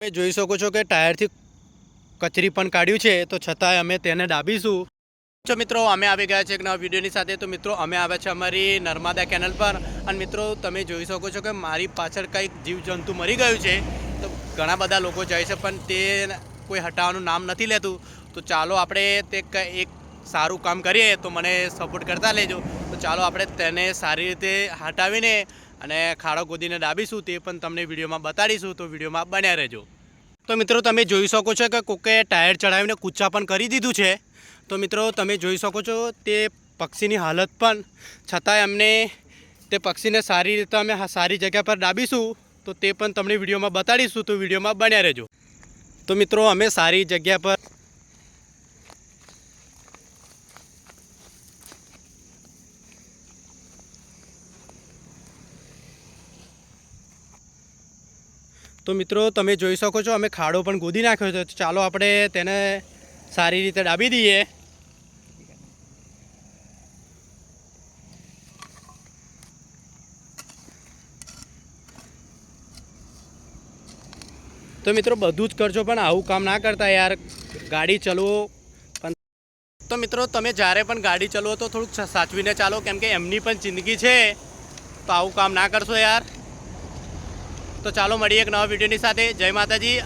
તમે જોઈ શકો છો કે ટાયરથી કચરી પણ કાઢ્યું છે, તો છતાંય અમે તેને દાબીશું. જો મિત્રો, અમે આવી ગયા છે એક નવા વિડીયોની સાથે. તો મિત્રો, અમે આવ્યા છે અમારી નર્મદા કેનલ પર. અને મિત્રો, તમે જોઈ શકો છો કે મારી પાછળ કંઈક જીવજંતુ મરી ગયું છે. તો ઘણા બધા લોકો જાય છે, પણ તે કોઈ હટાવવાનું નામ નથી લેતું. તો ચાલો આપણે તે એક સારું કામ કરીએ, તો મને સપોર્ટ કરતા લેજો. તો ચાલો આપણે તેને સારી રીતે હટાવીને અને ખાડો ગોદીને દાબીશું. તે પણ તમને વિડીયોમાં બતાડીશું. તો વિડીયોમાં બન્યા રહેજો. તો મિત્રો, તમે જોઈ શકો છો કે કોકે ટાયર ચડાવીને કૂચા પણ કરી દીધું છે. તો મિત્રો, તમે જોઈ શકો છો તે પક્ષીની હાલત પણ, છતાંય અમને તે પક્ષીને સારી રીતે અમે સારી જગ્યા પર દાબીશું. તો તે પણ તમને વિડીયોમાં બતાડીશું. તો વિડીયોમાં બન્યા રહેજો. તો મિત્રો, અમે સારી જગ્યા પર તો મિત્રો, તમે જોઈ શકો છો અમે ખાડો પણ ગોદી નાખ્યો છે. ચાલો આપણે તેને સારી રીતે દાબી દઈએ. તો મિત્રો, બધું જ કરજો, પણ આવું કામ ના કરતા યાર. ગાડી ચલાવો પણ. તો મિત્રો, તમે જ્યારે પણ ગાડી ચલાવો તો થોડુંક સાચવીને ચાલો, કેમ કે એમની પણ જિંદગી છે. તો આવું કામ ના કરશો યાર. તો ચાલો મળીએ એક નવા વિડીયોની સાથે. જય માતાજી.